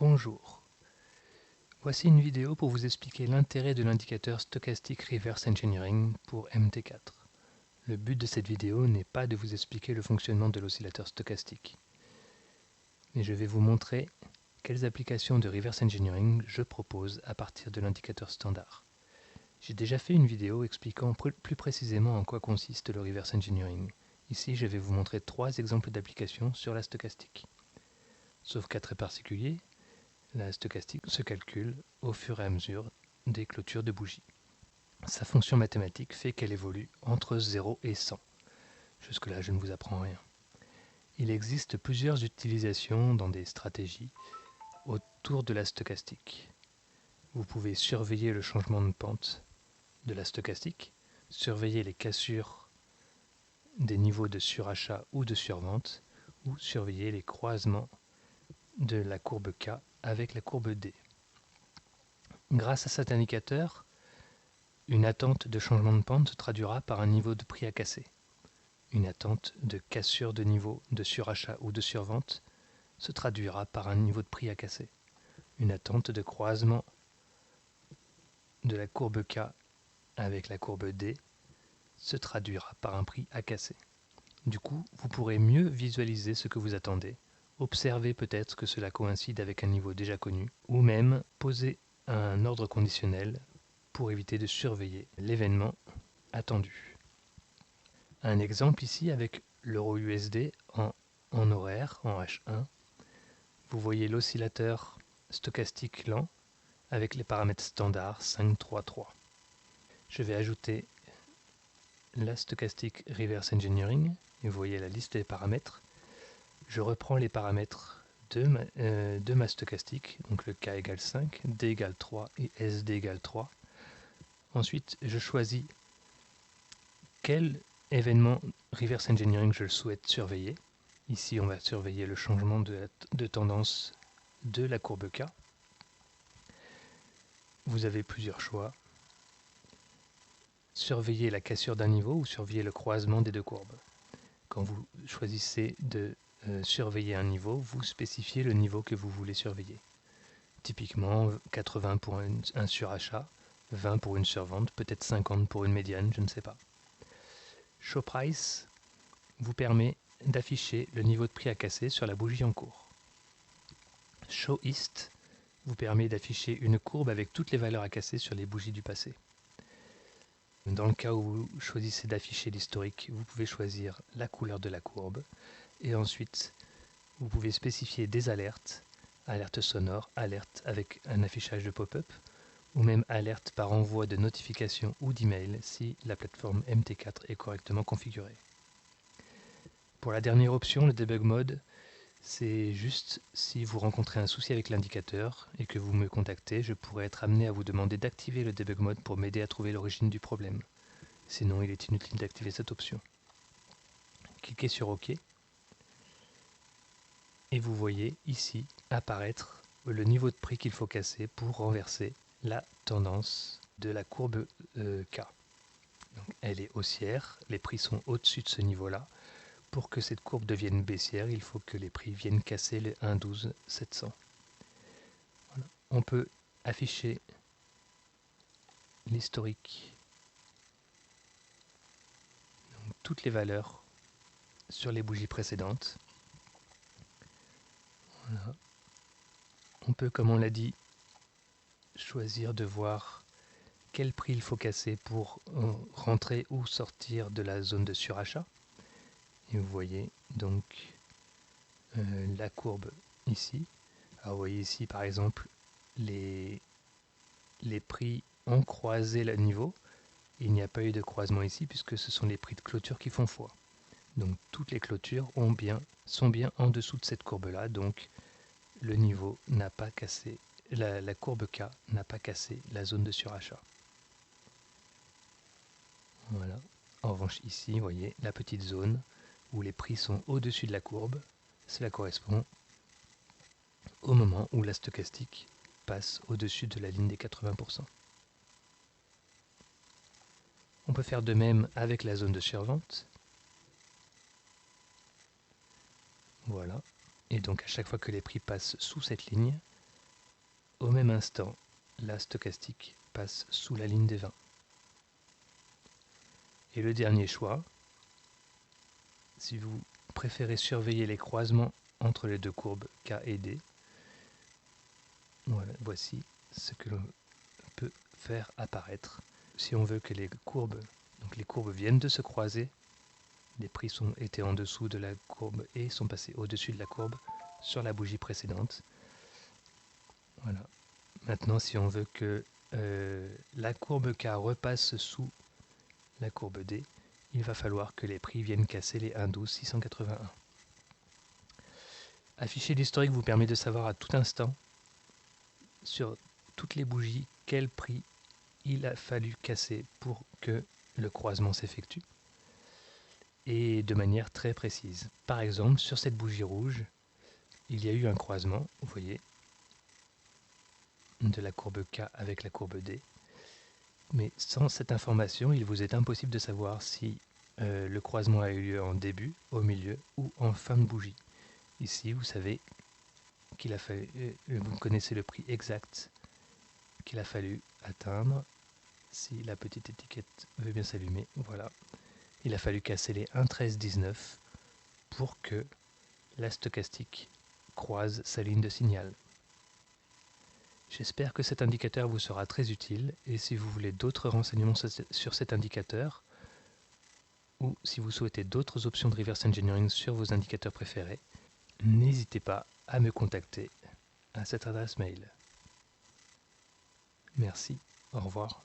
Bonjour. Voici une vidéo pour vous expliquer l'intérêt de l'indicateur Stochastic Reverse Engineering pour MT4. Le but de cette vidéo n'est pas de vous expliquer le fonctionnement de l'oscillateur stochastique, mais je vais vous montrer quelles applications de Reverse Engineering je propose à partir de l'indicateur standard. J'ai déjà fait une vidéo expliquant plus précisément en quoi consiste le Reverse Engineering. Ici, je vais vous montrer 3 exemples d'applications sur la stochastique. Sauf cas très particulier, la stochastique se calcule au fur et à mesure des clôtures de bougies. Sa fonction mathématique fait qu'elle évolue entre 0 et 100. Jusque-là, je ne vous apprends rien. Il existe plusieurs utilisations dans des stratégies autour de la stochastique. Vous pouvez surveiller le changement de pente de la stochastique, surveiller les cassures des niveaux de surachat ou de survente, ou surveiller les croisements de la courbe K avec la courbe D. Grâce à cet indicateur, une attente de changement de pente se traduira par un niveau de prix à casser. Une attente de cassure de niveau de surachat ou de survente se traduira par un niveau de prix à casser. Une attente de croisement de la courbe K avec la courbe D se traduira par un prix à casser. Du coup, vous pourrez mieux visualiser ce que vous attendez, observer peut-être que cela coïncide avec un niveau déjà connu, ou même poser un ordre conditionnel pour éviter de surveiller l'événement attendu. Un exemple ici avec l'euro USD en horaire, en H1. Vous voyez l'oscillateur stochastique lent avec les paramètres standards 5, 3, 3. Je vais ajouter la stochastic reverse engineering et vous voyez la liste des paramètres. Je reprends les paramètres de ma stochastique, donc le K égale 5, D égale 3 et SD égale 3. Ensuite, je choisis quel événement reverse engineering je souhaite surveiller. Ici, on va surveiller le changement de tendance de la courbe K. Vous avez plusieurs choix. Surveiller la cassure d'un niveau ou surveiller le croisement des deux courbes. Quand vous choisissez de surveiller un niveau, vous spécifiez le niveau que vous voulez surveiller. Typiquement 80 pour un surachat, 20 pour une survente, peut-être 50 pour une médiane, je ne sais pas. Show Price vous permet d'afficher le niveau de prix à casser sur la bougie en cours. Show East vous permet d'afficher une courbe avec toutes les valeurs à casser sur les bougies du passé. Dans le cas où vous choisissez d'afficher l'historique, vous pouvez choisir la couleur de la courbe et ensuite vous pouvez spécifier des alertes, alertes sonores, alertes avec un affichage de pop-up ou même alertes par envoi de notifications ou d'email si la plateforme MT4 est correctement configurée. Pour la dernière option, le debug mode, c'est juste si vous rencontrez un souci avec l'indicateur et que vous me contactez, je pourrais être amené à vous demander d'activer le debug mode pour m'aider à trouver l'origine du problème. Sinon, il est inutile d'activer cette option. Cliquez sur OK et vous voyez ici apparaître le niveau de prix qu'il faut casser pour renverser la tendance de la courbe K. Donc, elle est haussière, les prix sont au-dessus de ce niveau-là. Pour que cette courbe devienne baissière, il faut que les prix viennent casser les 1,12 700. Voilà. On peut afficher l'historique, toutes les valeurs sur les bougies précédentes. Voilà. On peut, comme on l'a dit, choisir de voir quel prix il faut casser pour rentrer ou sortir de la zone de surachat. Et vous voyez donc la courbe ici. Alors vous voyez ici par exemple les prix ont croisé le niveau. Il n'y a pas eu de croisement ici puisque ce sont les prix de clôture qui font foi. Donc toutes les clôtures sont bien en dessous de cette courbe là, donc le niveau n'a pas cassé, la courbe K n'a pas cassé la zone de surachat. Voilà. En revanche ici, vous voyez la petite zone où les prix sont au-dessus de la courbe, cela correspond au moment où la stochastique passe au-dessus de la ligne des 80%. On peut faire de même avec la zone de survente. Voilà. Et donc à chaque fois que les prix passent sous cette ligne, au même instant, la stochastique passe sous la ligne des 20. Et le dernier choix, si vous préférez surveiller les croisements entre les deux courbes K et D, voilà, voici ce que l'on peut faire apparaître. Si on veut que les courbes viennent de se croiser, les prix étaient en dessous de la courbe et sont passés au-dessus de la courbe sur la bougie précédente. Voilà. Maintenant, si on veut que la courbe K repasse sous la courbe D, il va falloir que les prix viennent casser les 1,12,681. Afficher l'historique vous permet de savoir à tout instant, sur toutes les bougies, quel prix il a fallu casser pour que le croisement s'effectue, et de manière très précise. Par exemple, sur cette bougie rouge, il y a eu un croisement, vous voyez, de la courbe K avec la courbe D, mais sans cette information, il vous est impossible de savoir si le croisement a eu lieu en début, au milieu ou en fin de bougie. Ici, vous savez qu'il a fallu, vous connaissez le prix exact qu'il a fallu atteindre. Si la petite étiquette veut bien s'allumer, voilà. Il a fallu casser les 1,1319 pour que la stochastique croise sa ligne de signal. J'espère que cet indicateur vous sera très utile, et si vous voulez d'autres renseignements sur cet indicateur, ou si vous souhaitez d'autres options de reverse engineering sur vos indicateurs préférés, n'hésitez pas à me contacter à cette adresse mail. Merci, au revoir.